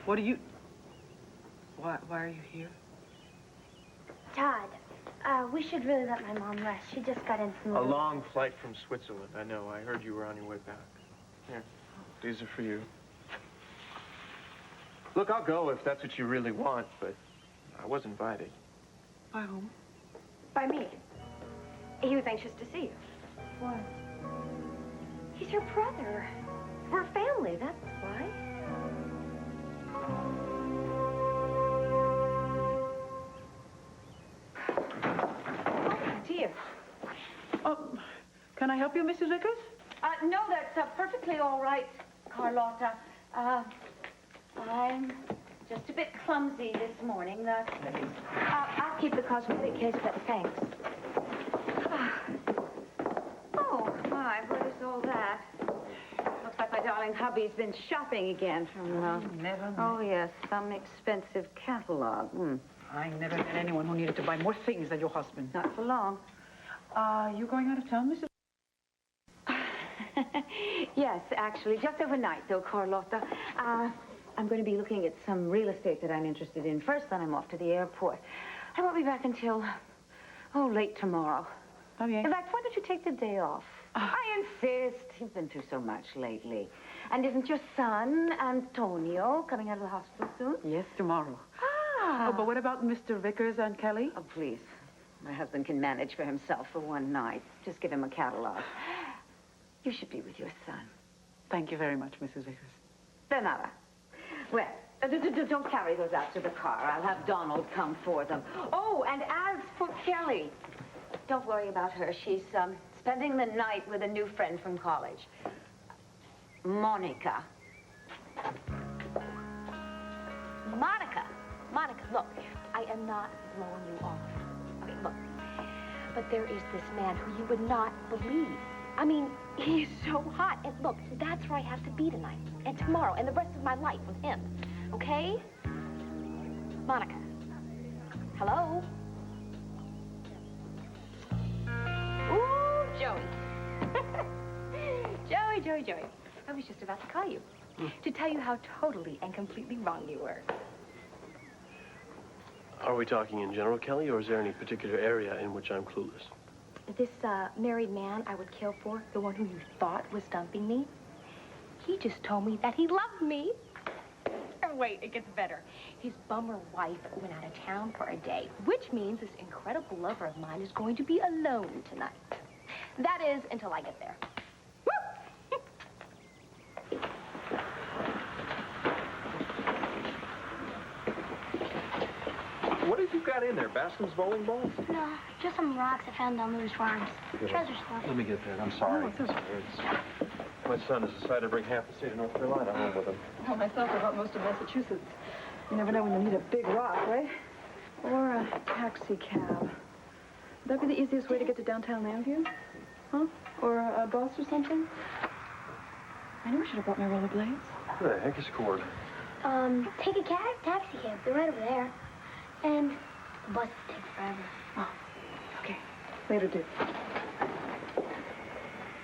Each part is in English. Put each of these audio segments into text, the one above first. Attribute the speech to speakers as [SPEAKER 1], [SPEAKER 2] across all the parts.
[SPEAKER 1] What are you... Why are you here?
[SPEAKER 2] Todd, we should really let my mom rest. She just got in some...
[SPEAKER 3] A long flight from Switzerland. I know. I heard you were on your way back. Here, these are for you. Look, I'll go if that's what you really want, but I was invited.
[SPEAKER 1] By whom?
[SPEAKER 2] By me. He was anxious to see you.
[SPEAKER 1] Why?
[SPEAKER 2] He's your brother. We're family, that's why. Oh, dear.
[SPEAKER 1] Oh, can I help you, Mrs. Vickers?
[SPEAKER 2] No, that's perfectly all right, Carlotta. I'm just a bit clumsy this morning. I'll keep the cosmetic case, but thanks. Oh, my, what is all that? Looks like my darling hubby's been shopping again from,
[SPEAKER 1] Never.
[SPEAKER 2] Oh, yes, some expensive catalog.
[SPEAKER 1] I never met anyone who needed to buy more things than your husband.
[SPEAKER 2] Not for long.
[SPEAKER 1] You going out of town, Mrs.
[SPEAKER 2] Yes, actually, just overnight, though, Carlotta. I'm going to be looking at some real estate that I'm interested in first, then I'm off to the airport. I won't be back until, late tomorrow.
[SPEAKER 1] Oh, yeah.
[SPEAKER 2] In fact, why don't you take the day off? I insist. You've been through so much lately. And isn't your son, Antonio, coming out of the hospital soon?
[SPEAKER 1] Yes, tomorrow.
[SPEAKER 2] Ah.
[SPEAKER 1] Oh, but what about Mr. Vickers and Kelly?
[SPEAKER 2] Oh, please. My husband can manage for himself for one night. Just give him a catalog. You should be with your son.
[SPEAKER 1] Thank you very much, Mrs. Vickers.
[SPEAKER 2] De nada. Well, don't carry those out to the car. I'll have Donald come for them. Oh, and as for Kelly, don't worry about her. She's spending the night with a new friend from college. Monica.
[SPEAKER 4] Monica, look, I am not blowing you off. Okay, look. But there is this man who you would not believe. I mean, he is so hot. And look, that's where I have to be tonight. And tomorrow, and the rest of my life with him. Okay? Monica. Hello? Ooh, Joey. Joey. I was just about to call you. To tell you how totally and completely wrong you were.
[SPEAKER 5] Are we talking in general, Kelly, or is there any particular area in which I'm clueless?
[SPEAKER 4] This married man I would kill for, the one who you thought was dumping me, he just told me that he loved me. And wait, it gets better. His bummer wife went out of town for a day, which means this incredible lover of mine is going to be alone tonight. That is, until I get there.
[SPEAKER 3] What have you got in there? Bascom's bowling balls?
[SPEAKER 6] No, just some rocks I found on Lou's farms. Treasure stuff.
[SPEAKER 3] Let me get that. I'm sorry. My son has decided to bring half the state of North Carolina home with him.
[SPEAKER 1] Well, myself, about most of Massachusetts. You never know when you need a big rock, right? Or a taxi cab. Would that be the easiest way to get to downtown Lambview? Huh? Or a bus or something? I knew I should have brought my rollerblades.
[SPEAKER 3] What the heck is cord?
[SPEAKER 6] Take a taxi cab. They're right over there. And the bus will take forever.
[SPEAKER 1] Oh, okay. Later, dude.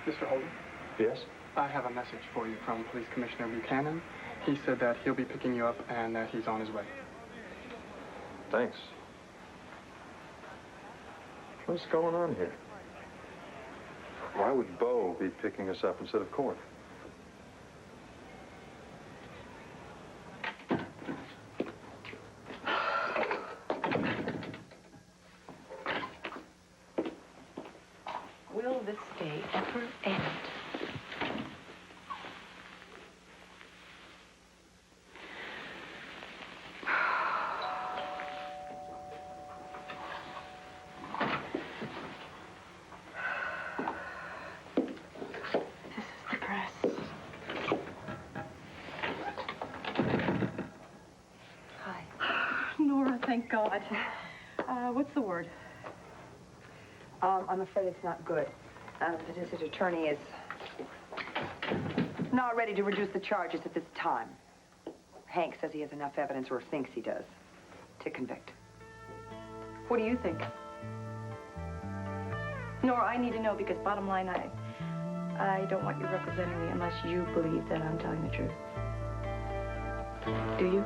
[SPEAKER 7] Mr. Holden?
[SPEAKER 3] Yes?
[SPEAKER 7] I have a message for you from Police Commissioner Buchanan. He said that he'll be picking you up and that he's on his way.
[SPEAKER 3] Thanks. What's going on here? Why would Bo be picking us up instead of Court?
[SPEAKER 1] Will this day ever end? This is the press. Hi. Nora, thank God. What's the word?
[SPEAKER 8] I'm afraid it's not good. The district attorney is not ready to reduce the charges at this time. Hank says he has enough evidence, or thinks he does, to convict. What do you think?
[SPEAKER 9] Nora, I need to know because bottom line, I don't want you representing me unless you believe that I'm telling the truth.
[SPEAKER 8] Do you?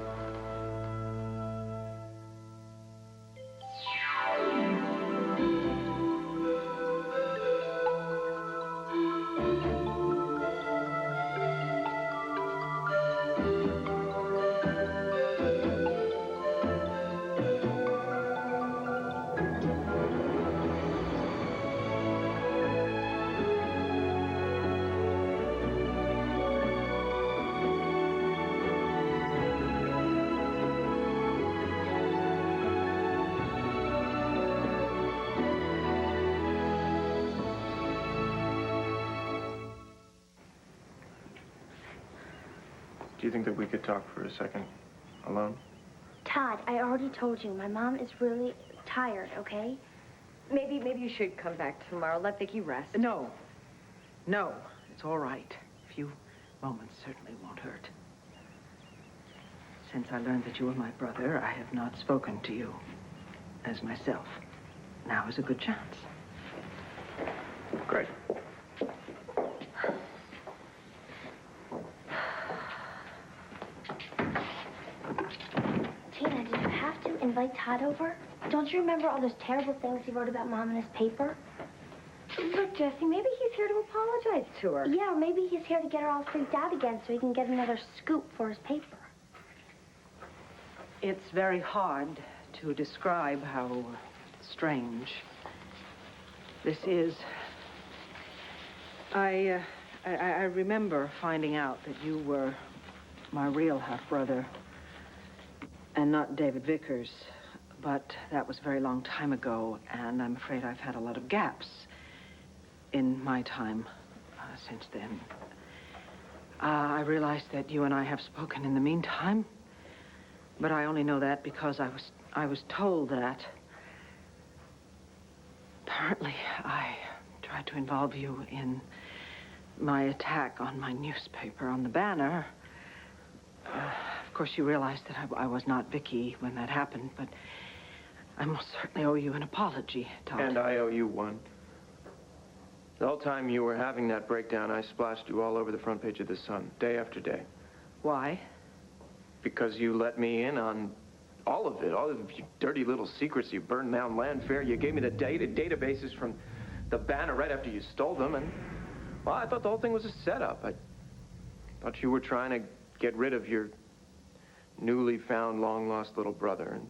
[SPEAKER 3] Do you think that we could talk for a second alone?
[SPEAKER 6] Todd, I already told you, my mom is really tired, okay?
[SPEAKER 2] Maybe you should come back tomorrow. Let Vicky rest.
[SPEAKER 10] No. No, it's all right. A few moments certainly won't hurt. Since I learned that you were my brother, I have not spoken to you as myself. Now is a good chance.
[SPEAKER 3] Great.
[SPEAKER 6] Tina, did you have to invite Todd over? Don't you remember all those terrible things he wrote about Mom in his paper?
[SPEAKER 2] Look, Jessie, maybe he's here to apologize to her.
[SPEAKER 6] Yeah, or maybe he's here to get her all freaked out again so he can get another scoop for his paper.
[SPEAKER 10] It's very hard to describe how strange this is. I remember finding out that you were my real half-brother and not David Vickers, but that was a very long time ago, and I'm afraid I've had a lot of gaps in my time since then. I realize that you and I have spoken in the meantime, but I only know that because I was told that. Apparently, I tried to involve you in my attack on my newspaper on the banner. Of course, you realized that I was not Vicky when that happened, but I most certainly owe you an apology, Todd.
[SPEAKER 3] And I owe you one. The whole time you were having that breakdown, I splashed you all over the front page of the Sun, day after day.
[SPEAKER 10] Why?
[SPEAKER 3] Because you let me in on all of it, all of your dirty little secrets. You burned down Landfair. You gave me the databases from the banner right after you stole them. And, well, I thought the whole thing was a setup. I thought you were trying to get rid of your newly found, long-lost little brother. And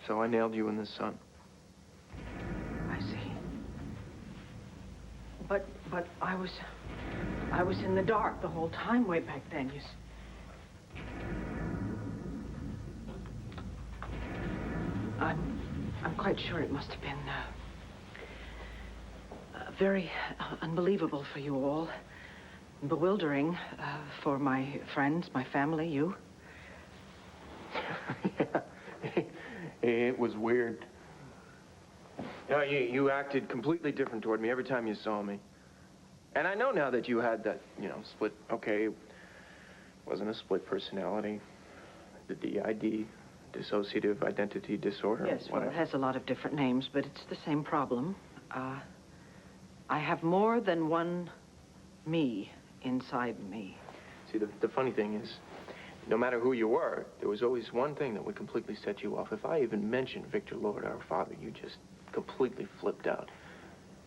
[SPEAKER 3] so I nailed you in the Sun.
[SPEAKER 10] I see. But I was in the dark the whole time way back then, you see. I'm quite sure it must have been very unbelievable for you all, bewildering for my friends, my family, you.
[SPEAKER 3] Yeah, it was weird. You know, you acted completely different toward me every time you saw me. And I know now that you had that, split, okay, it wasn't a split personality, the DID, dissociative identity disorder.
[SPEAKER 10] Yes, well, it has a lot of different names, but it's the same problem. I have more than one me inside me.
[SPEAKER 3] See, the funny thing is, no matter who you were, there was always one thing that would completely set you off. If I even mentioned Victor Lord, our father, you just completely flipped out.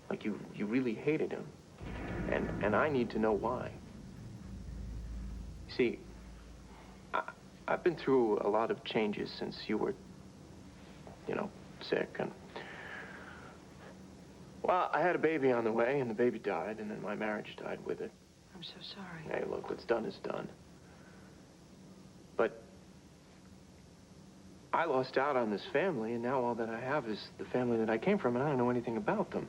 [SPEAKER 3] Like you really hated him. And I need to know why. See, I've been through a lot of changes since you were, sick. And, well, I had a baby on the way, and the baby died, and then my marriage died with it.
[SPEAKER 10] I'm so sorry.
[SPEAKER 3] Hey, look, what's done is done. But I lost out on this family, and now all that I have is the family that I came from, and I don't know anything about them.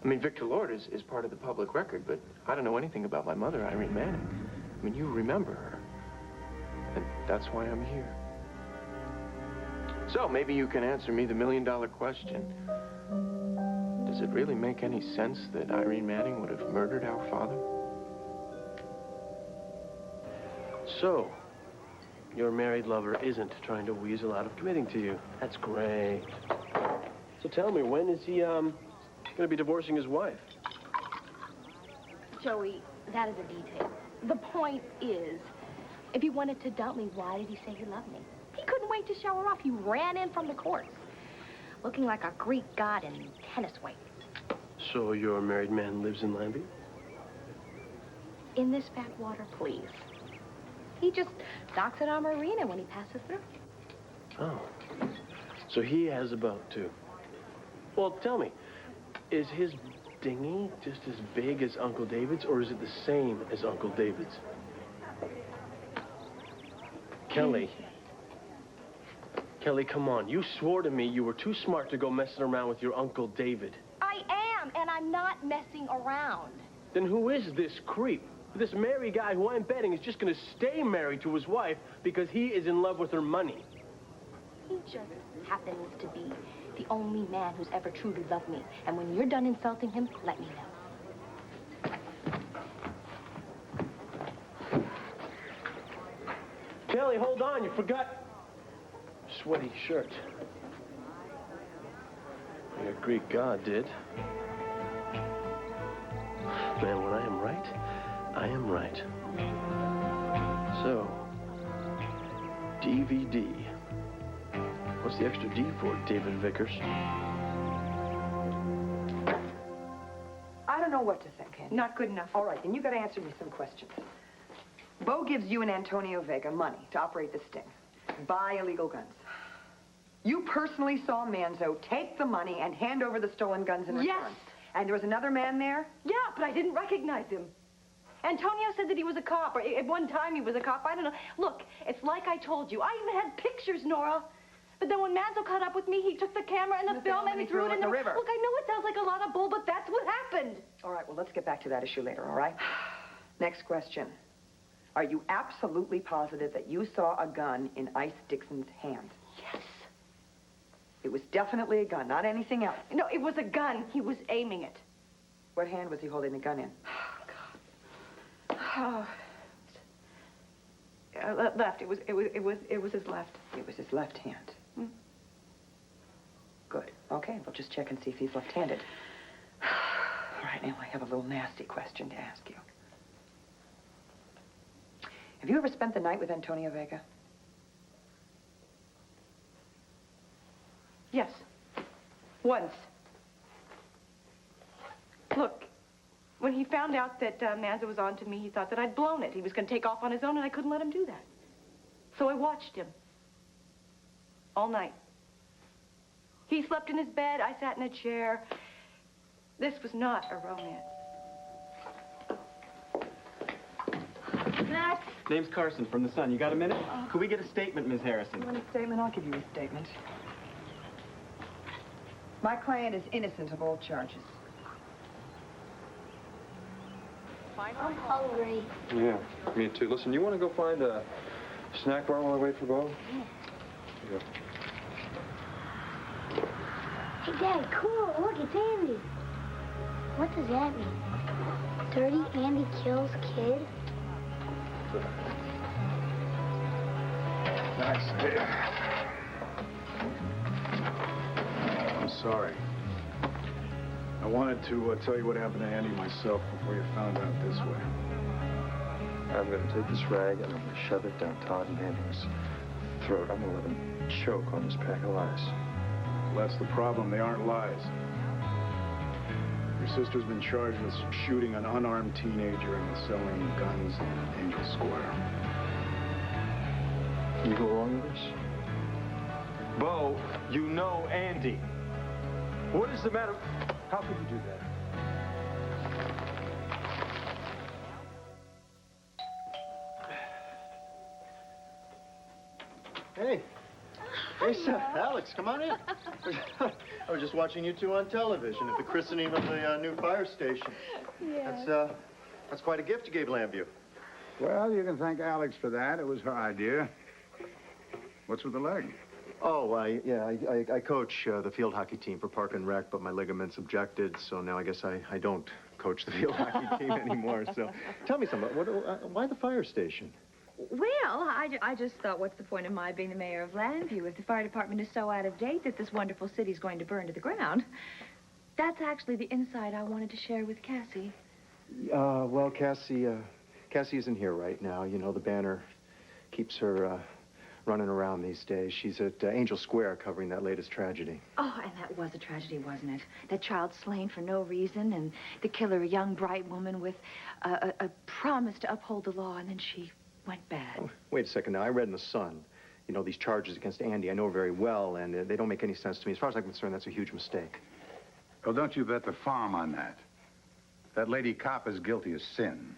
[SPEAKER 3] I mean, Victor Lord is part of the public record, but I don't know anything about my mother, Irene Manning. I mean, you remember her. And that's why I'm here. So maybe you can answer me the million-dollar question. Does it really make any sense that Irene Manning would have murdered our father?
[SPEAKER 5] So, your married lover isn't trying to weasel out of committing to you. That's great. So tell me, when is he, going to be divorcing his wife?
[SPEAKER 4] Joey, that is a detail. The point is, If he wanted to dump me, why did he say he loved me? He couldn't wait to show her off. He ran in from the courts, looking like a Greek god in tennis weight.
[SPEAKER 5] So your married man lives in Lambie?
[SPEAKER 4] In this backwater, please. He just docks at our marina when he passes through.
[SPEAKER 5] Oh. So he has a boat, too. Well, tell me, is his dinghy just as big as Uncle David's, or is it the same as Uncle David's? Kelly. Kelly, come on. You swore to me you were too smart to go messing around with your Uncle David.
[SPEAKER 4] I am, and I'm not messing around.
[SPEAKER 5] Then who is this creep? This married guy who I'm betting is just going to stay married to his wife because he is in love with her money.
[SPEAKER 4] He just happens to be the only man who's ever truly loved me. And when you're done insulting him, let me know.
[SPEAKER 5] Kelly, hold on. You forgot. Sweaty shirt. Your Greek god did. Man, when I am right, I am right. So, DVD. What's the extra D for, David Vickers?
[SPEAKER 8] I don't know what to think, Andy.
[SPEAKER 9] Not good enough.
[SPEAKER 8] All right, then you got to answer me some questions. Bo gives you and Antonio Vega money to operate the sting, buy illegal guns. You personally saw Manzo take the money and hand over the stolen guns in return.
[SPEAKER 9] Yes.
[SPEAKER 8] And there was another man there?
[SPEAKER 9] Yeah, but I didn't recognize him. Antonio said that he was a cop, or at one time he was a cop. I don't know. Look, it's like I told you. I even had pictures, Nora. But then when Manzo caught up with me, he took the camera and the film and he threw it in the river. Look, I know it sounds like a lot of bull, but that's what happened.
[SPEAKER 8] All right, well, let's get back to that issue later, all right? Next question. Are you absolutely positive that you saw a gun in Ice Dixon's hand?
[SPEAKER 9] Yes.
[SPEAKER 8] It was definitely a gun, not anything else.
[SPEAKER 9] No, it was a gun. He was aiming it.
[SPEAKER 8] What hand was he holding the gun in?
[SPEAKER 9] Oh, left. It was his left.
[SPEAKER 8] It was his left hand. Good. Okay, we'll just check and see if he's left-handed. All right, now I have a little nasty question to ask you. Have you ever spent the night with Antonio Vega?
[SPEAKER 9] Yes. Once. Look, when he found out that Manzo was on to me, he thought that I'd blown it. He was going to take off on his own, and I couldn't let him do that. So I watched him. All night. He slept in his bed. I sat in a chair. This was not a romance.
[SPEAKER 11] Matt?
[SPEAKER 12] Name's Carson from The Sun. You got a minute? Could we get a statement, Ms. Harrison?
[SPEAKER 8] You want a statement? I'll give you a statement. My client is innocent of all charges.
[SPEAKER 6] I'm hungry.
[SPEAKER 13] Yeah, me too. Listen, you want to go find a snack bar while I wait for Bo? Yeah.
[SPEAKER 6] Hey, Dad, cool. Look, it's Andy. What does that mean? Dirty Andy kills kid?
[SPEAKER 14] Nice. I'm sorry. I wanted to tell you what happened to Andy myself before you found out this way.
[SPEAKER 13] I'm going to take this rag and I'm going to shove it down Todd Manning's throat. I'm going to let him choke on this pack of lies.
[SPEAKER 14] Well, that's the problem. They aren't lies. Your sister's been charged with shooting an unarmed teenager and selling guns in Angel Square.
[SPEAKER 13] You go along with this?
[SPEAKER 3] Bo, you know Andy. What is the matter? How could you do that?
[SPEAKER 15] Hey. Hey, sir. Alex, come on in. I was just watching you two on television at the christening of the new fire station.
[SPEAKER 6] Yeah.
[SPEAKER 15] That's quite a gift you gave Lambview.
[SPEAKER 14] Well, you can thank Alex for that. It was her idea. What's with the leg?
[SPEAKER 15] Oh, I coach the field hockey team for Park and Rec, but my ligaments objected, so now I guess I don't coach the field hockey team anymore. So tell me something. Why the fire station?
[SPEAKER 2] Well, I just thought, what's the point of my being the mayor of Lambview if the fire department is so out of date that this wonderful city's going to burn to the ground? That's actually the insight I wanted to share with Cassie.
[SPEAKER 15] Well, Cassie isn't here right now. You know, the banner keeps her running around these days. She's at Angel Square covering that latest tragedy.
[SPEAKER 2] Oh, and that was a tragedy, wasn't it? That child slain for no reason, and the killer, a young, bright woman with a promise to uphold the law, and then she went bad.
[SPEAKER 15] Oh, wait a second now. I read in The Sun, you know, these charges against Andy. I know her very well, and they don't make any sense to me. As far as I'm concerned, that's a huge mistake.
[SPEAKER 11] Well, don't you bet the farm on that. That lady cop is guilty of sin,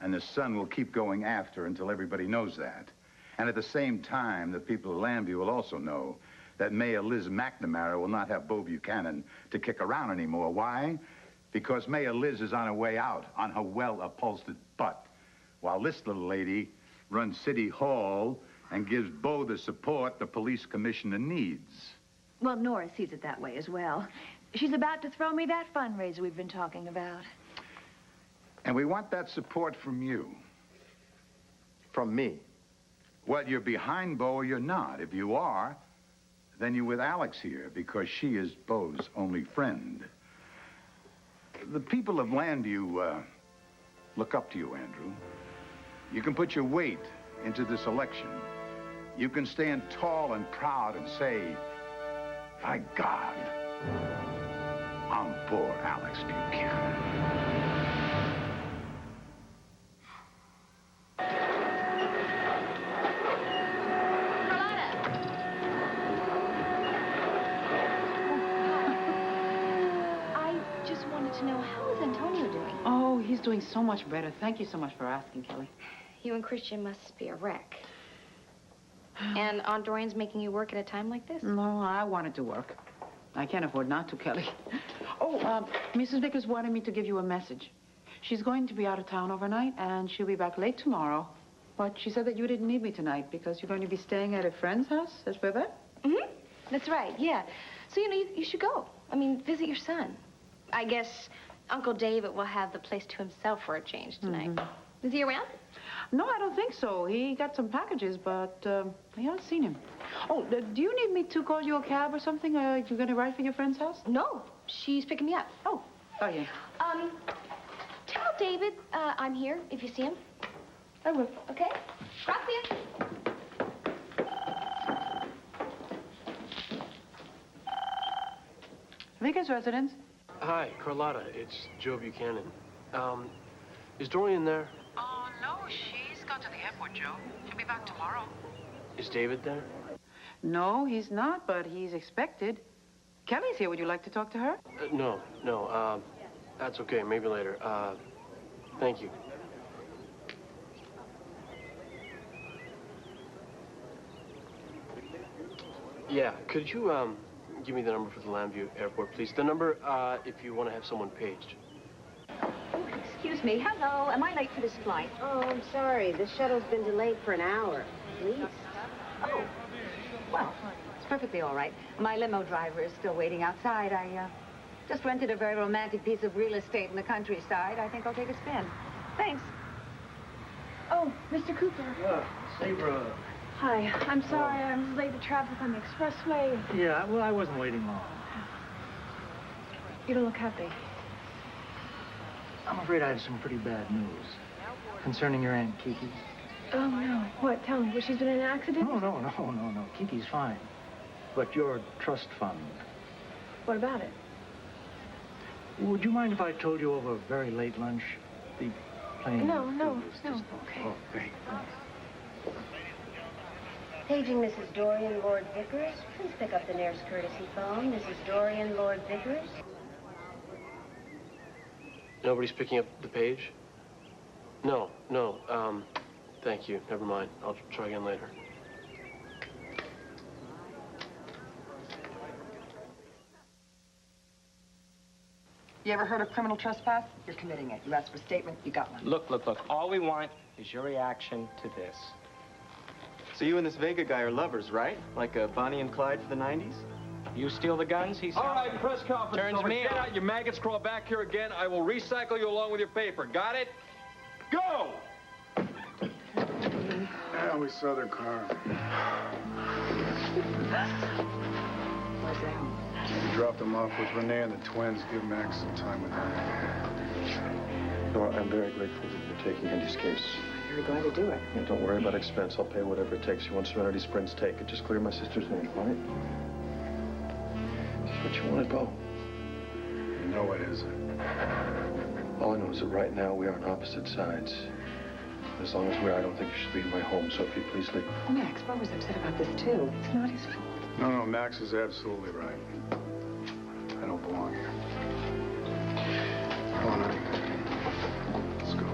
[SPEAKER 11] and the Sun will keep going after her until everybody knows that. And at the same time, the people of Lambview will also know that Mayor Liz McNamara will not have Bo Buchanan to kick around anymore. Why? Because Mayor Liz is on her way out on her well-upholstered butt, while this little lady runs City Hall and gives Bo the support the police commissioner needs.
[SPEAKER 2] Well, Nora sees it that way as well. She's about to throw me that fundraiser we've been talking about.
[SPEAKER 11] And we want that support from you.
[SPEAKER 15] From me?
[SPEAKER 11] Well, you're behind Bo or you're not. If you are, then you're with Alex here, because she is Bo's only friend. The people of Lambview look up to you, Andrew. You can put your weight into this election. You can stand tall and proud and say, by God, I'm for Alex Buchanan.
[SPEAKER 4] To know, how is Antonio doing?
[SPEAKER 10] Oh, he's doing so much better. Thank you so much for asking, Kelly.
[SPEAKER 4] You and Christian must be a wreck. And Aunt Dorian's making you work at a time like this?
[SPEAKER 10] No, I wanted to work. I can't afford not to, Kelly. Oh, Mrs. Vickers wanted me to give you a message. She's going to be out of town overnight, and she'll be back late tomorrow. But she said that you didn't need me tonight because you're going to be staying at a friend's house. That's where that?
[SPEAKER 4] Mm-hmm. That's right, yeah. So, you know, you should go. I mean, visit your son. I guess Uncle David will have the place to himself for a change tonight. Mm-hmm. Is he around?
[SPEAKER 10] No, I don't think so. He got some packages, but I haven't seen him. Oh, do you need me to call you a cab or something? You're going to ride for your friend's house?
[SPEAKER 4] No, she's picking me up.
[SPEAKER 10] Oh, yeah.
[SPEAKER 4] Tell David I'm here if you see him.
[SPEAKER 10] I will.
[SPEAKER 4] Okay? Gracias.
[SPEAKER 10] Vickers residence.
[SPEAKER 5] Hi, Carlotta. It's Joe Buchanan. Is Dorian there?
[SPEAKER 10] Oh, no, she's gone to the airport, Joe. She'll be back tomorrow.
[SPEAKER 5] Is David there?
[SPEAKER 10] No, he's not, but he's expected. Kelly's here. Would you like to talk to her?
[SPEAKER 5] No. That's okay. Maybe later. Thank you. Yeah, could you, give me the number for the Lambview Airport, please? The number, if you want to have someone paged.
[SPEAKER 2] Oh, excuse me. Hello. Am I late for this flight?
[SPEAKER 16] Oh, I'm sorry. The shuttle's been delayed for an hour, at least.
[SPEAKER 2] Oh. Well, it's perfectly all right. My limo driver is still waiting outside. I, just rented a very romantic piece of real estate in the countryside. I think I'll take a spin. Thanks.
[SPEAKER 1] Oh, Mr. Cooper.
[SPEAKER 17] Sabra.
[SPEAKER 1] Hi. I'm sorry. I was late to traffic on the expressway.
[SPEAKER 17] Yeah, well, I wasn't waiting long.
[SPEAKER 1] You don't look happy.
[SPEAKER 17] I'm afraid I have some pretty bad news concerning your Aunt Kiki.
[SPEAKER 1] Oh, no. What? Tell me. Well, she's been in an accident?
[SPEAKER 17] No. Kiki's fine. But your trust fund.
[SPEAKER 1] What about it?
[SPEAKER 17] Would you mind if I told you over a very late lunch? The plane...
[SPEAKER 1] No.
[SPEAKER 17] Okay. Oh, great.
[SPEAKER 16] Paging Mrs. Dorian, Lord Vickers. Please pick up the nearest courtesy phone. Mrs. Dorian, Lord Vickers.
[SPEAKER 5] Nobody's picking up the page? No. Thank you. Never mind. I'll try again later.
[SPEAKER 8] You ever heard of criminal trespass? You're committing it. You asked for a statement, you got one.
[SPEAKER 12] Look. All we want is your reaction to this. So you and this Vega guy are lovers, right? Like Bonnie and Clyde for the 90s? You steal the guns, he sells
[SPEAKER 18] All right,
[SPEAKER 12] them.
[SPEAKER 18] press conference.
[SPEAKER 12] Turns
[SPEAKER 18] over.
[SPEAKER 12] me
[SPEAKER 18] Get
[SPEAKER 12] on.
[SPEAKER 18] out, you maggots. Crawl back here again. I will recycle you along with your paper. Got it? Go!
[SPEAKER 14] Yeah, we saw their car.
[SPEAKER 16] What's that?
[SPEAKER 14] We dropped them off with Renee and the twins. Give Max some time with them.
[SPEAKER 15] Nora, I'm very grateful that you're taking Andy's case.
[SPEAKER 8] very glad to do it.
[SPEAKER 15] Yeah, don't worry about expense. I'll pay whatever it takes. You want Serenity Springs, take it. Just clear my sister's name, all right? That's what you wanted, Bo.
[SPEAKER 14] You know it isn't.
[SPEAKER 15] All I know is that right now we are on opposite sides. As long as we are, I don't think you should be in my home, so if you please leave.
[SPEAKER 8] Oh, Max, Bo was upset about this, too. It's not his fault.
[SPEAKER 14] No, Max is absolutely right. I don't belong here. Come on, honey. Let's go.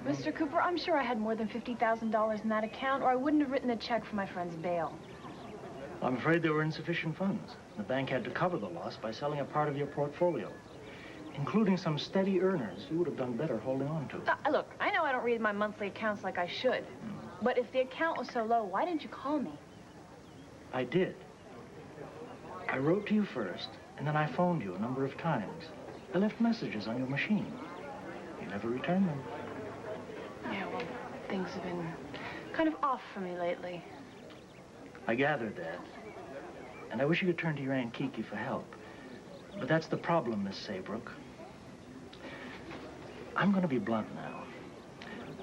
[SPEAKER 4] Mr. Cooper, I'm sure I had more than $50,000 in that account, or I wouldn't have written a check for my friend's bail.
[SPEAKER 17] I'm afraid there were insufficient funds. The bank had to cover the loss by selling a part of your portfolio, including some steady earners you would have done better holding on to.
[SPEAKER 4] Look, I know I don't read my monthly accounts like I should, but if the account was so low, why didn't you call me?
[SPEAKER 17] I did. I wrote to you first, and then I phoned you a number of times. I left messages on your machine. You never returned them.
[SPEAKER 4] Yeah, well, things have been kind of off for me lately.
[SPEAKER 17] I gathered that. And I wish you could turn to your Aunt Kiki for help. But that's the problem, Miss Saybrook. I'm going to be blunt now.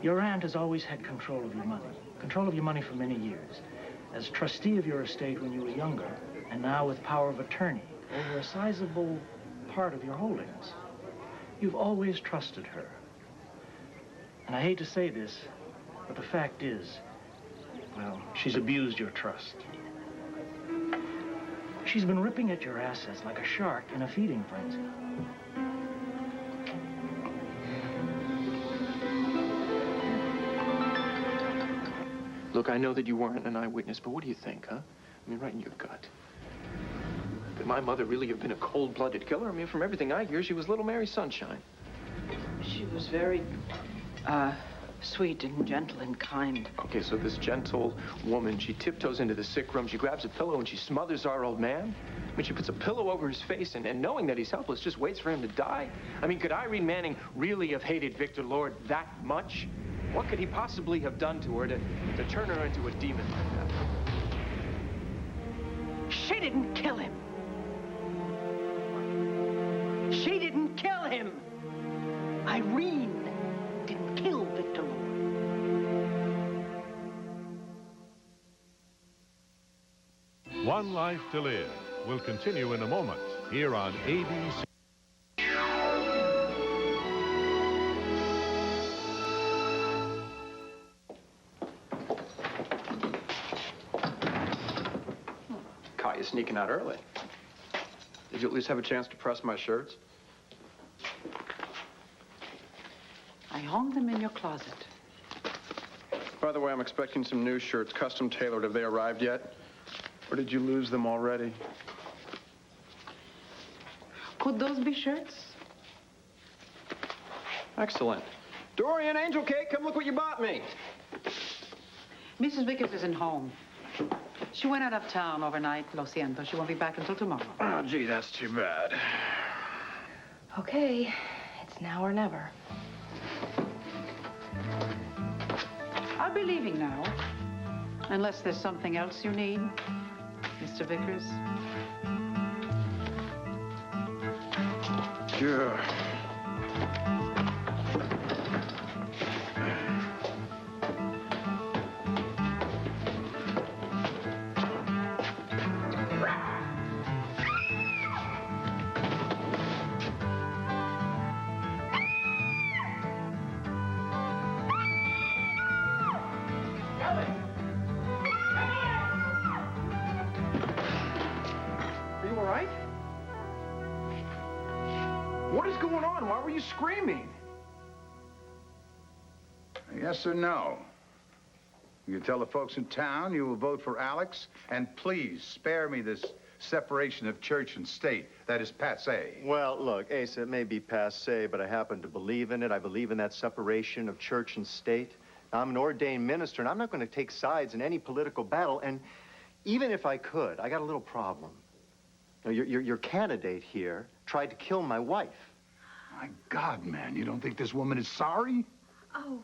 [SPEAKER 17] Your aunt has always had control of your money for many years. As trustee of your estate when you were younger, and now with power of attorney over a sizable part of your holdings. You've always trusted her. And I hate to say this, but the fact is, well, she's abused your trust. She's been ripping at your assets like a shark in a feeding frenzy.
[SPEAKER 3] Look, I know that you weren't an eyewitness, but what do you think, huh? I mean, right in your gut. Could my mother really have been a cold-blooded killer? I mean, from everything I hear, she was Little Mary Sunshine.
[SPEAKER 10] She was very, sweet and gentle and kind.
[SPEAKER 3] Okay, so this gentle woman, she tiptoes into the sick room, she grabs a pillow, and she smothers our old man? I mean, she puts a pillow over his face, and knowing that he's helpless, just waits for him to die? I mean, could Irene Manning really have hated Victor Lord that much? What could he possibly have done to her to turn her into a demon like that?
[SPEAKER 10] She didn't kill him. She didn't kill him. Irene didn't kill Victor Lord.
[SPEAKER 19] One Life to Live will continue in a moment here on ABC.
[SPEAKER 12] Caught you sneaking out early. Did you at least have a chance to press my shirts?
[SPEAKER 20] I hung them in your closet.
[SPEAKER 12] By the way, I'm expecting some new shirts, custom tailored. Have they arrived yet? Or did you lose them already?
[SPEAKER 20] Could those be shirts?
[SPEAKER 12] Excellent. Dorian, Angel Cake, come look what you bought me.
[SPEAKER 20] Mrs. Vickers isn't home. She went out of town overnight, Lo siento. She won't be back until tomorrow.
[SPEAKER 12] Oh, gee, that's too bad.
[SPEAKER 4] Okay, it's now or never.
[SPEAKER 20] I'll be leaving now. Unless there's something else you need, Mr. Vickers.
[SPEAKER 12] Sure. Screaming.
[SPEAKER 11] Yes or no? You tell the folks in town you will vote for Alex, and please spare me this separation of church and state. That is passé.
[SPEAKER 15] Well, look, Asa, it may be passé, but I happen to believe in it. I believe in that separation of church and state. I'm an ordained minister, and I'm not going to take sides in any political battle, and even if I could, I got a little problem. You know, your candidate here tried to kill my wife.
[SPEAKER 11] My God, man, you don't think this woman is sorry?
[SPEAKER 4] Oh,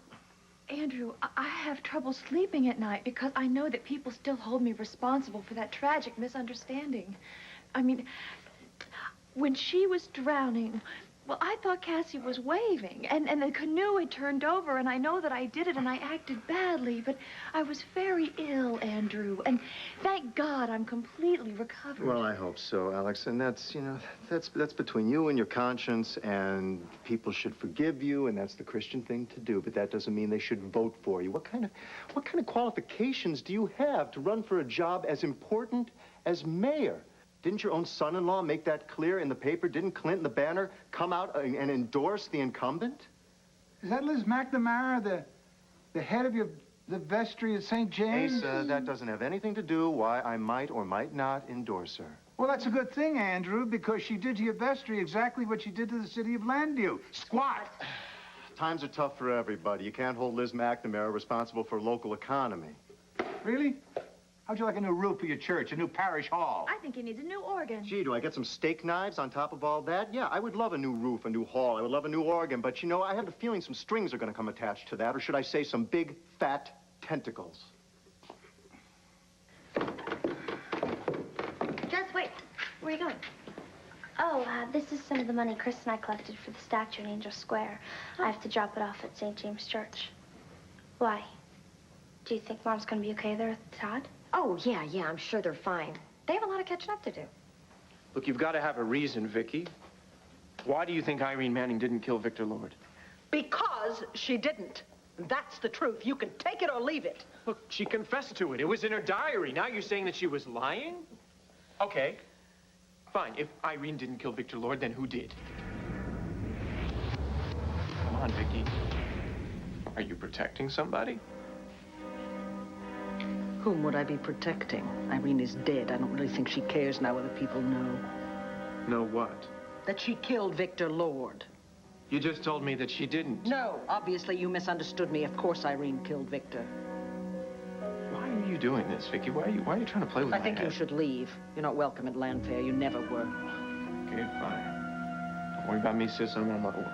[SPEAKER 4] Andrew, I have trouble sleeping at night because I know that people still hold me responsible for that tragic misunderstanding.
[SPEAKER 1] I mean, when she was drowning, well, I thought Cassie was waving, and the canoe had turned over, and I know that I did it, and I acted badly, but I was very ill, Andrew, and thank God I'm completely recovered.
[SPEAKER 15] Well, I hope so, Alex. And that's, you know, that's between you and your conscience, and people should forgive you, and that's the Christian thing to do, but that doesn't mean they should vote for you. What kind of qualifications do you have to run for a job as important as mayor? Didn't your own son-in-law make that clear in the paper? Didn't Clinton, the Banner, come out and endorse the incumbent?
[SPEAKER 21] Is that Liz McNamara, the head of the vestry at St. James?
[SPEAKER 15] Asa, that doesn't have anything to do why I might or might not endorse her.
[SPEAKER 21] Well, that's a good thing, Andrew, because she did to your vestry exactly what she did to the city of Landview. Squat!
[SPEAKER 15] Times are tough for everybody. You can't hold Liz McNamara responsible for local economy.
[SPEAKER 21] Really? How'd you like a new roof for your church, a new parish hall?
[SPEAKER 1] I think he needs a new organ.
[SPEAKER 15] Gee, do I get some steak knives on top of all that? Yeah, I would love a new roof, a new hall. I would love a new organ, but you know, I have the feeling some strings are going to come attached to that, or should I say some big, fat tentacles.
[SPEAKER 6] Just wait. Where are you going? Oh, this is some of the money Chris and I collected for the statue in Angel Square. I have to drop it off at St. James Church. Why? Do you think Mom's going to be okay there with Todd?
[SPEAKER 2] Oh, yeah, I'm sure they're fine. They have a lot of catching up to do.
[SPEAKER 3] Look, you've got to have a reason, Vicky. Why do you think Irene Manning didn't kill Victor Lord?
[SPEAKER 10] Because she didn't. That's the truth. You can take it or leave it.
[SPEAKER 3] Look, she confessed to it. It was in her diary. Now you're saying that she was lying? Okay. Fine. If Irene didn't kill Victor Lord, then who did? Come on, Vicky. Are you protecting somebody?
[SPEAKER 10] Whom would I be protecting? Irene is dead. I don't really think she cares now whether people know.
[SPEAKER 3] Know what?
[SPEAKER 10] That she killed Victor Lord.
[SPEAKER 3] You just told me that she didn't.
[SPEAKER 10] No, obviously you misunderstood me. Of course Irene killed Victor.
[SPEAKER 3] Why are you doing this, Vicky? Why are you trying to play with my
[SPEAKER 10] I think
[SPEAKER 3] head?
[SPEAKER 10] you should leave. You're not welcome at Landfair. You never were.
[SPEAKER 3] Okay, fine. Don't worry about me, sis. I'm on my way.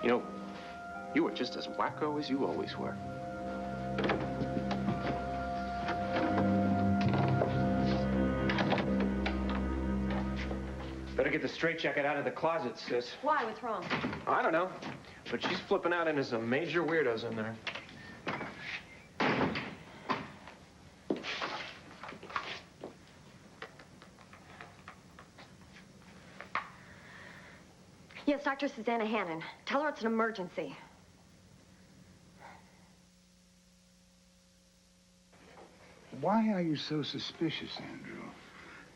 [SPEAKER 3] You know, you were just as wacko as you always were. Better get the straitjacket out of the closet, sis.
[SPEAKER 2] Why? What's wrong?
[SPEAKER 3] I don't know, but she's flipping out into some major weirdos in there.
[SPEAKER 2] Yes, Dr. Susanna Hannon. Tell her it's an emergency.
[SPEAKER 11] Why are you so suspicious, Andrew?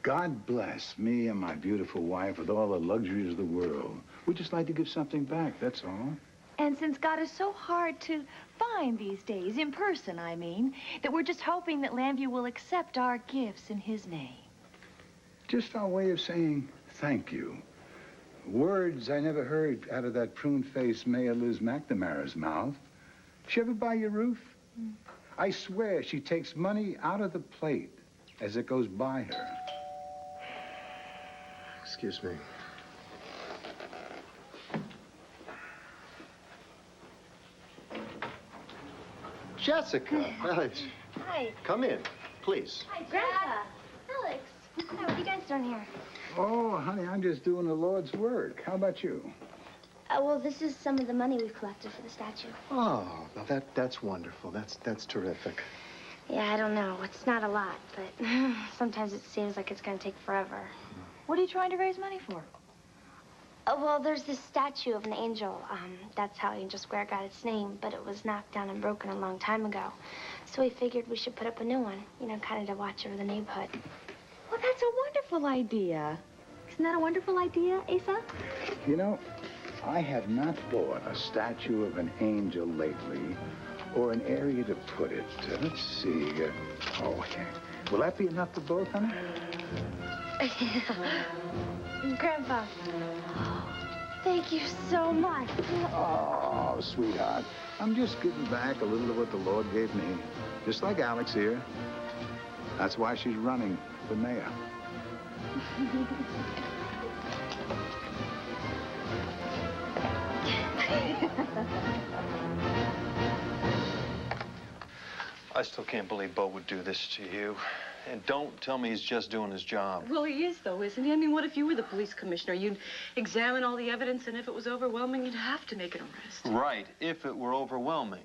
[SPEAKER 11] God bless me and my beautiful wife with all the luxuries of the world. We just like to give something back, that's all.
[SPEAKER 1] And since God is so hard to find these days, in person, I mean, that we're just hoping that Landview will accept our gifts in his name.
[SPEAKER 11] Just our way of saying thank you. Words I never heard out of that prune-faced Mayor Liz McNamara's mouth. She ever buy your roof? I swear she takes money out of the plate as it goes by her.
[SPEAKER 15] Excuse me. Jessica, Alex,
[SPEAKER 6] Hi.
[SPEAKER 15] come in, please.
[SPEAKER 6] Hi, Grandpa. Alex. Hi, what are you guys doing here?
[SPEAKER 11] Oh, honey, I'm just doing the Lord's work. How about you?
[SPEAKER 6] Well, this is some of the money we've collected for the statue.
[SPEAKER 15] Oh, now that's wonderful. That's terrific.
[SPEAKER 6] Yeah, I don't know. It's not a lot, but sometimes it seems like it's going to take forever.
[SPEAKER 1] What are you trying to raise money for?
[SPEAKER 6] Oh, well, there's this statue of an angel. That's how Angel Square got its name, but it was knocked down and broken a long time ago. So we figured we should put up a new one, you know, kind of to watch over the neighborhood.
[SPEAKER 1] Well, that's a wonderful idea. Isn't that a wonderful idea, Asa?
[SPEAKER 11] You know, I have not bought a statue of an angel lately, or an area to put it. Let's see. Oh, yeah. Will that be enough for both, honey?
[SPEAKER 6] Grandpa, thank you so much.
[SPEAKER 11] Oh, sweetheart. I'm just giving back a little of what the Lord gave me. Just like Alex here. That's why she's running for mayor.
[SPEAKER 15] I still can't believe Bo would do this to you. And don't tell me he's just doing his job.
[SPEAKER 9] Well, he is, though, isn't he? I mean, what if you were the police commissioner? You'd examine all the evidence, and if it was overwhelming, you'd have to make an arrest.
[SPEAKER 15] Right, if it were overwhelming.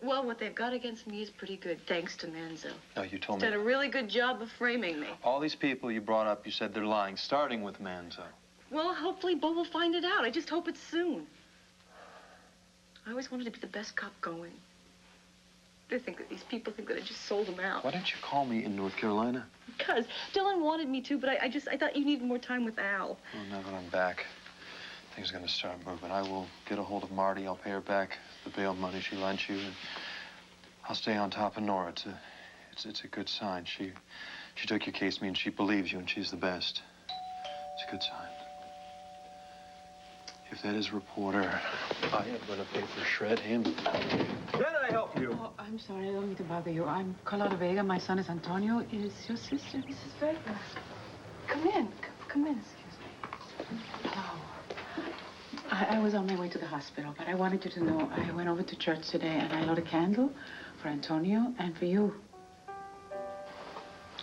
[SPEAKER 9] Well, what they've got against me is pretty good, thanks to Manzo.
[SPEAKER 15] No, you told
[SPEAKER 9] He's
[SPEAKER 15] me.
[SPEAKER 9] done a really good job of framing me.
[SPEAKER 15] All these people you brought up, you said they're lying, starting with Manzo.
[SPEAKER 9] Well, hopefully Bo will find it out. I just hope it's soon. I always wanted to be the best cop going. These people think that I just sold them out.
[SPEAKER 15] Why didn't you call me in North Carolina?
[SPEAKER 9] Because Dylan wanted me to, but I thought you needed more time with Al.
[SPEAKER 15] Well, now that I'm back, things are going to start moving. I will get a hold of Marty. I'll pay her back the bail money she lent you, and I'll stay on top of Nora. It's a good sign. She took your case, and she believes you, and she's the best. It's a good sign. If that is a reporter, I am going to pay for shred him. Can I help you?
[SPEAKER 20] Oh, I'm sorry. I don't mean to bother you. I'm Carlotta Vega. My son is Antonio. Is your sister?
[SPEAKER 9] Mrs. Vega. Come in. Come in, excuse me.
[SPEAKER 20] Hello. I was on my way to the hospital, but I wanted you to know I went over to church today and I lit a candle for Antonio and for you.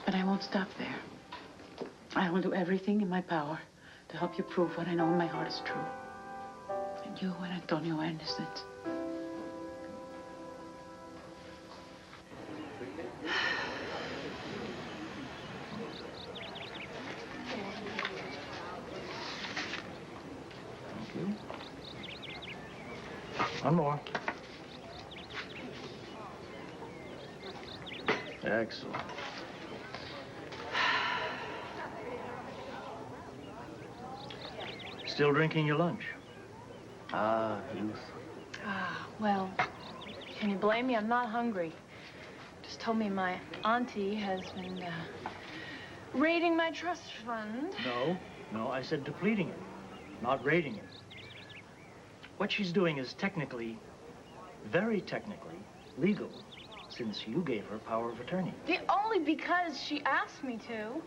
[SPEAKER 20] But I won't stop there. I will do everything in my power to help you prove what I know in my heart is true. And you and Antonio are innocent.
[SPEAKER 17] Thank you. One more. Excellent. Still drinking your lunch? Ah, youth.
[SPEAKER 4] Ah, well, can you blame me? I'm not hungry. Just told me my auntie has been raiding my trust fund.
[SPEAKER 17] No, I said depleting it, not raiding it. What she's doing is technically, very technically, legal, since you gave her power of attorney.
[SPEAKER 4] Only because she asked me to.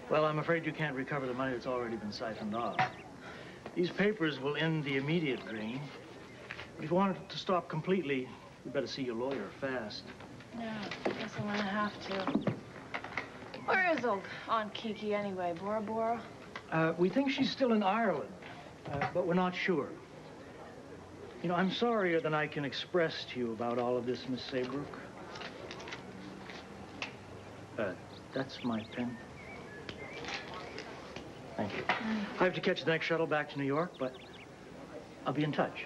[SPEAKER 17] Well, I'm afraid you can't recover the money that's already been siphoned off. These papers will end the immediate drain. But if you want it to stop completely, you better see your lawyer fast.
[SPEAKER 4] Yeah, I guess I'm gonna have to. Where is old Aunt Kiki anyway, Bora Bora?
[SPEAKER 17] We think she's still in Ireland, but we're not sure. You know, I'm sorrier than I can express to you about all of this, Miss Saybrook. That's my pen. Thank you. I have to catch the next shuttle back to New York, but I'll be in touch.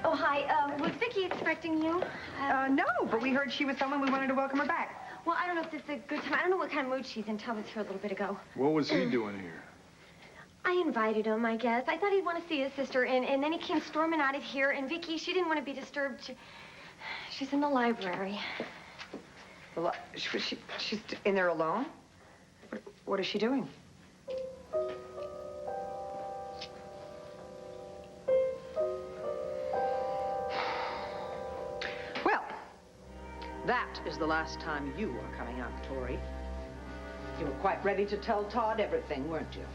[SPEAKER 6] Oh, hi. Was Vicky expecting you?
[SPEAKER 8] No, but we heard she was someone. We wanted to welcome her back.
[SPEAKER 6] Well, I don't know if this is a good time. I don't know what kind of mood she's in. Tell was here a little bit ago.
[SPEAKER 14] What was he doing here?
[SPEAKER 6] I invited him, I guess. I thought he'd want to see his sister, and then he came storming out of here, and Vicky, she didn't want to be disturbed. She's in the library.
[SPEAKER 8] She's in there alone? What is she doing?
[SPEAKER 20] Well, that is the last time you are coming out, Tori. You were quite ready to tell Todd everything, weren't you?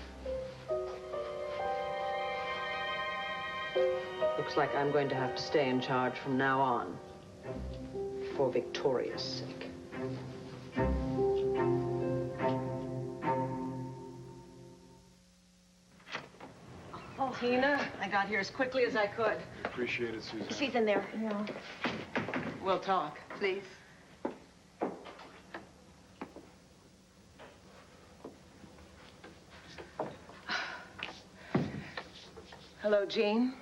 [SPEAKER 20] Looks like I'm going to have to stay in charge from now on. For Victoria's sake. Oh, Tina, I got here as quickly as I could.
[SPEAKER 14] Appreciate it, Susan.
[SPEAKER 6] She's in there. Yeah.
[SPEAKER 20] We'll talk.
[SPEAKER 8] Please.
[SPEAKER 20] Hello, Jean.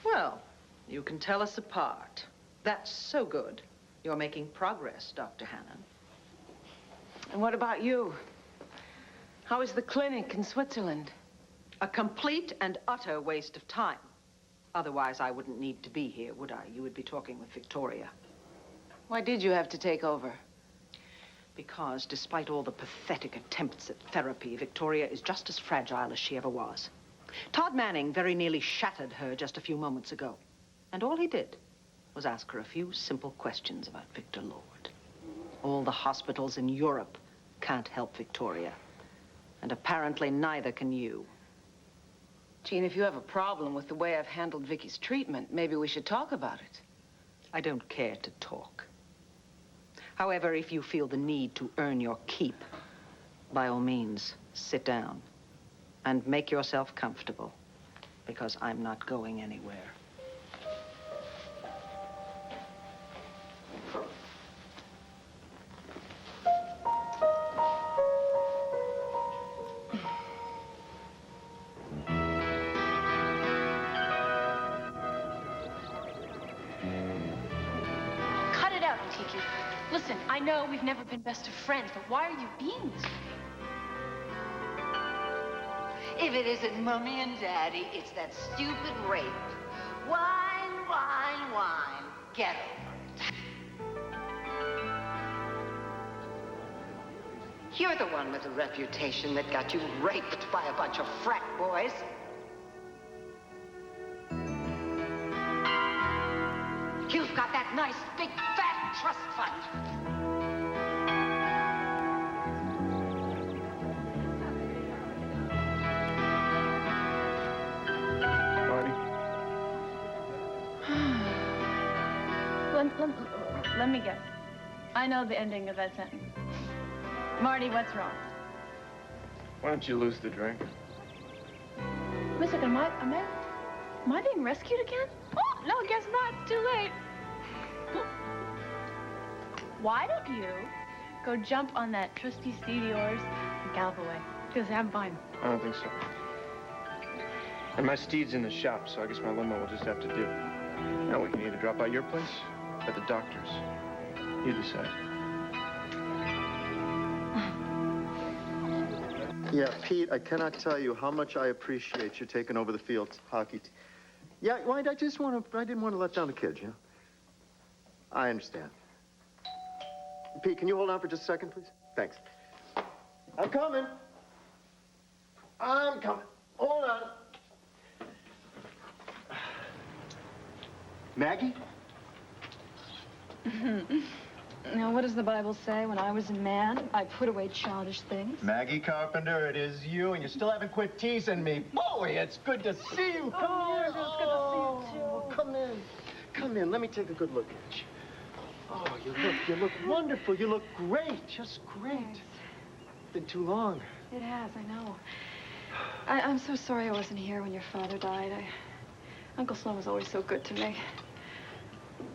[SPEAKER 20] Well, you can tell us apart. That's so good. You're making progress, Dr. Hannon. And what about you? How is the clinic in Switzerland? A complete and utter waste of time. Otherwise, I wouldn't need to be here, would I? You would be talking with Victoria. Why did you have to take over? Because despite all the pathetic attempts at therapy, Victoria is just as fragile as she ever was. Todd Manning very nearly shattered her just a few moments ago. And all he did was ask her a few simple questions about Victor Lord. All the hospitals in Europe can't help Victoria. And apparently neither can you.
[SPEAKER 9] Jean, if you have a problem with the way I've handled Vicky's treatment, maybe we should talk about it.
[SPEAKER 20] I don't care to talk. However, if you feel the need to earn your keep, by all means, sit down and make yourself comfortable, because I'm not going anywhere.
[SPEAKER 4] Cut it out, Tiki. Listen, I know we've never been best of friends, but why are you being this way?
[SPEAKER 7] If it isn't Mommy and Daddy, it's that stupid rape. Whine, whine, whine. Get over it. You're the one with the reputation that got you raped by a bunch of frat boys. You've got that nice, big, fat trust fund.
[SPEAKER 1] Let me guess. I know the ending of that sentence. Marty, what's wrong?
[SPEAKER 3] Why don't you lose the drink?
[SPEAKER 1] Wait a second, am I being rescued again? Oh, no, guess not. It's too late. Why don't you go jump on that trusty steed of yours and gallop away? Because I'm fine.
[SPEAKER 3] I don't think so. And my steed's in the shop, so I guess my limo will just have to do. Now we can either drop by your place or the doctor's. You decide.
[SPEAKER 15] Yeah, Pete, I cannot tell you how much I appreciate you taking over the field hockey team. Yeah, well, I didn't want to let down the kids, you know? I understand. Pete, can you hold on for just a second, please? Thanks. I'm coming. I'm coming. Hold on. Maggie?
[SPEAKER 1] Now, what does the Bible say? When I was a man, I put away childish things.
[SPEAKER 15] Maggie Carpenter, it is you, and you still haven't quit teasing me. Boy, it's good to see you. Come here. It's good to see you, too. Come in. Come in. Let me take a good look at you. Oh, you look wonderful. You look great. Just great.
[SPEAKER 1] Thanks.
[SPEAKER 15] Been too long.
[SPEAKER 1] It has, I know. I'm so sorry I wasn't here when your father died. Uncle Sloan was always so good to me.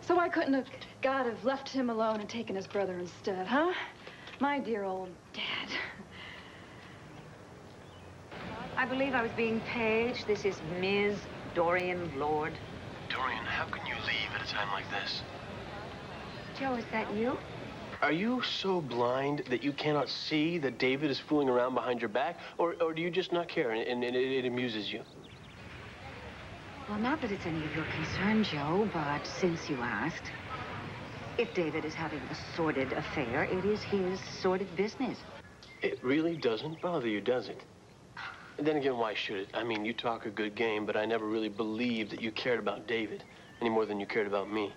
[SPEAKER 1] So why couldn't God have left him alone and taken his brother instead, huh? My dear old dad.
[SPEAKER 2] I believe I was being paged. This is Ms. Dorian Lord.
[SPEAKER 5] Dorian, how can you leave at a time like this?
[SPEAKER 2] Joe, is that you?
[SPEAKER 5] Are you so blind that you cannot see that David is fooling around behind your back? Or do you just not care and it amuses you?
[SPEAKER 2] Well, not that it's any of your concern, Joe, but since you asked, if David is having a sordid affair, it is his sordid business.
[SPEAKER 5] It really doesn't bother you, does it? And then again, why should it? I mean, you talk a good game, but I never really believed that you cared about David any more than you cared about me.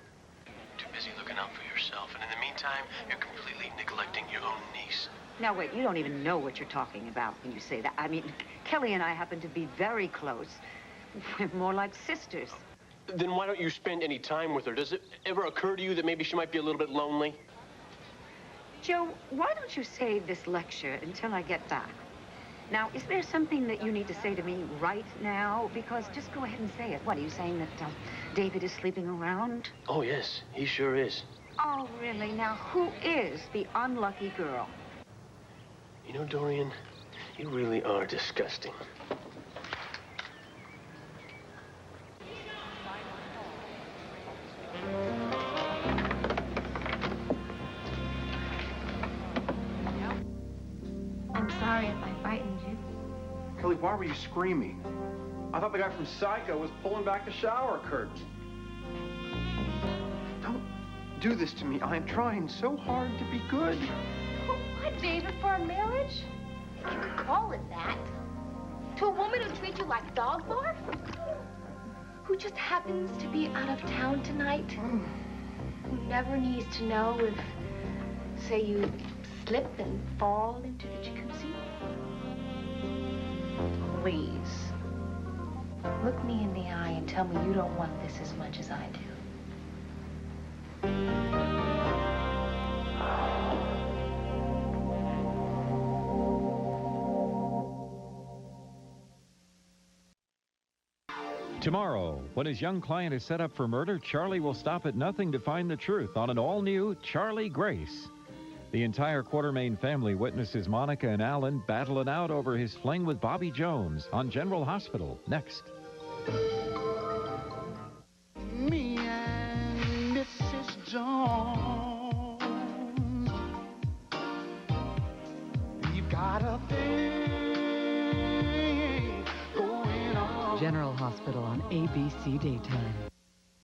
[SPEAKER 5] Too busy looking out for yourself, and in the meantime, you're completely neglecting your own niece.
[SPEAKER 2] Now, wait, you don't even know what you're talking about when you say that. I mean, Kelly and I happen to be very close. We're more like sisters.
[SPEAKER 5] Then why don't you spend any time with her? Does it ever occur to you that maybe she might be a little bit lonely?
[SPEAKER 2] Joe, why don't you save this lecture until I get back? Now, is there something that you need to say to me right now? Because just go ahead and say it. What, are you saying that David is sleeping around?
[SPEAKER 5] Oh, yes, he sure is.
[SPEAKER 2] Oh, really? Now, who is the unlucky girl?
[SPEAKER 5] You know, Dorian, you really are disgusting.
[SPEAKER 1] I'm sorry if I frightened you.
[SPEAKER 12] Kelly, why were you screaming? I thought the guy from Psycho was pulling back the shower curtain. Don't do this to me. I'm trying so hard to be good.
[SPEAKER 4] What, David, for a marriage? If you could call it that. To a woman who treats you like dog barf? Who just happens to be out of town tonight? Who never needs to know if, say, you slip and fall into the jacuzzi? please. Look me in the eye and tell me you don't want this as much as I do.
[SPEAKER 13] Tomorrow, when his young client is set up for murder, Charlie will stop at nothing to find the truth on an all-new Charlie Grace. The entire Quartermain family witnesses Monica and Alan battle it out over his fling with Bobby Jones on General Hospital, next.
[SPEAKER 22] Me and Mrs. Jones, we've got a thing going on.
[SPEAKER 23] General Hospital on ABC Daytime.